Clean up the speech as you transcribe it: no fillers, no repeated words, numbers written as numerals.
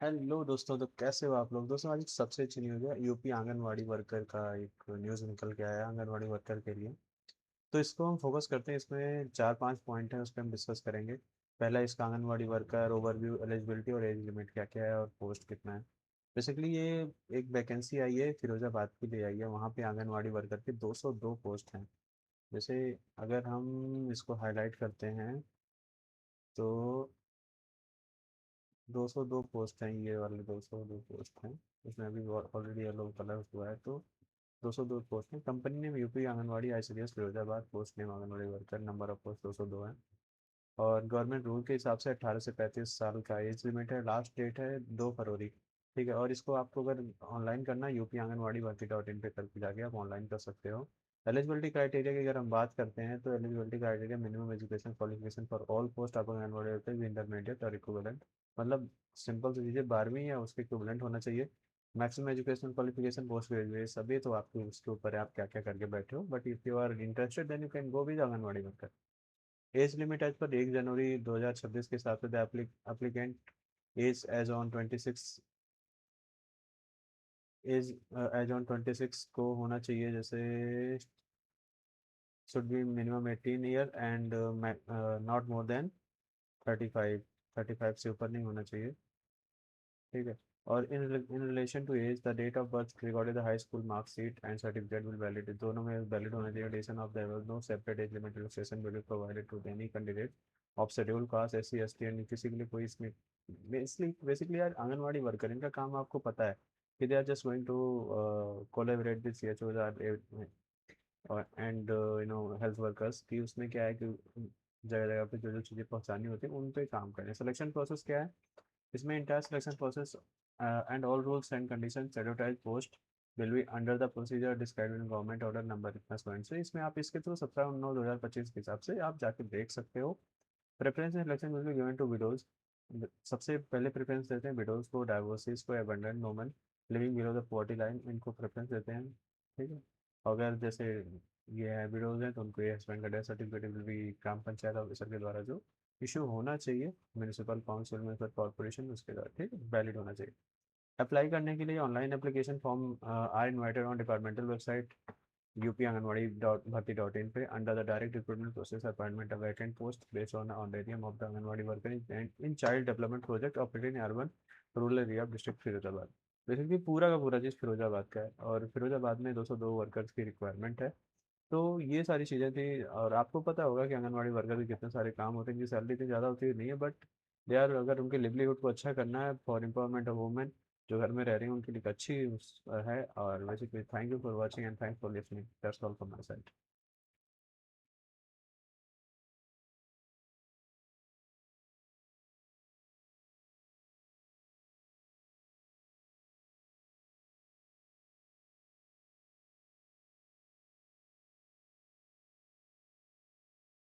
Hello दोस्तों, तो कैसे हो आप लोग। दोस्तों, आज एक सबसे अच्छी न्यूज़ है। यूपी आंगनवाड़ी वर्कर का एक न्यूज़ निकल के आया है आंगनवाड़ी वर्कर के लिए। तो इसको हम फोकस करते हैं। इसमें चार पांच पॉइंट हैं, उस पर हम डिस्कस करेंगे। पहला, इसका आंगनवाड़ी वर्कर ओवरव्यू, एलिजिबिलिटी और एज लिमिट क्या क्या है और पोस्ट कितना है। बेसिकली ये एक वैकेंसी आई है, फिरोजाबाद की लिए आई है। वहाँ पे आंगनवाड़ी वर्कर के 202 पोस्ट हैं। जैसे अगर हम इसको हाईलाइट करते हैं तो 202 पोस्ट हैं। ये वाले 202 पोस्ट हैं। इसमें अभी ऑलरेडी येलो कलर हुआ है, तो 202 पोस्ट हैं। Company name UP anganwadi ICDS Firozabad. Post name anganwadi worker. Number of post 202 है। और गवर्नमेंट रूल के हिसाब से 18 से 35 साल का एज लिमिट है। लास्ट डेट है 2 फरवरी। ठीक है। और इसको आपको अगर ऑनलाइन करना है, UP आंगनवाड़ी पे करके जाके आप ऑनलाइन कर सकते हो। एलिजिबिलिटी क्राइटेरिया की अगर हम बात करते हैं तो eligibility criteria minimum education qualification for all post आप आंगनवाड़ी वर्कर इंटरमीडिएट और इक्विवेलेंट। मतलब सिंपल से चीज़ें 12वीं या उसके इक्विवेलेंट होना चाहिए। Maximum education qualification post graduate सभी, तो आपके उसके ऊपर है आप क्या क्या करके बैठे हो। But if you are interested then you can go with anganwadi worker. Age limit age पर 1 जनवरी 2026 के हिसाब से applicant age age on 26 age age on 26 को होना चाहिए। जैसे should be minimum 18 year and not more than 35। 35 से ऊपर नहीं होना चाहिए। ठीक है। और in relation to age, the date of birth recorded the high school marksheet and certificate will valid. दोनों में वैलिड होना चाहिए। Addition of there was no separate age limit relaxation will be provided to any candidate of schedule caste, SC ST and किसी के लिए कोई इसमें basically यार आंगनवाड़ी वर्कर इनका काम आपको पता है कि they are just going to collaborate with CHOs and health workers की। उसमें क्या है कि जगह जगह पे जो जो चीज़ें पहुंचानी होती है उन पे काम करें। सिलेक्शन प्रोसेस क्या है इसमें, entire selection process and all rules and conditions advertise post will be under the procedure described in government order number इतना पॉइंट से। इसमें आप इसके थ्रू 17/9/2025 के हिसाब से आप जाके देख सकते हो। Preference in selection will be given to widows. सबसे पहले प्रेफरेंस देते हैं विडोज को, डाइवोर्सिस को, abundant woman living below the poverty line, इनको प्रेफरेंस देते हैं। ठीक है। अगर जैसे ये है विडोज हैं तो उनको ये हस्बैंड का डेथ सर्टिफिकेट विल भी ग्राम पंचायत ऑफिसर के द्वारा जो इशू होना चाहिए, म्यूनिसिपल काउंसिल म्यूनिसिपल कॉर्पोरेशन उसके द्वारा, ठीक है, वैलिड होना चाहिए। अप्लाई करने के लिए online application form are invited on departmental website UP Anganwadi भर्ती.in पे under the direct recruitment process appointment of vacant post based on honorarium of the Anganwadi worker in child development project operated in urban rural area of district Firozabad. Basically पूरा का पूरा चीज़ फिरोजाबाद का है और फिरोजाबाद में 202 workers की रिक्वायरमेंट है। तो ये सारी चीज़ें थी। और आपको पता होगा कि आंगनवाड़ी वर्कर के कितने सारे काम होते हैं, इनकी सैलरी इतनी ज़्यादा होती नहीं है, बट दे आर, अगर उनके लिवलीहुड को अच्छा करना है फॉर एम्पावरमेंट ऑफ वुमेन जो घर में रह रही हैं उनके लिए एक अच्छी है। और basically thank you for watching and thanks for listening. That's all from my side.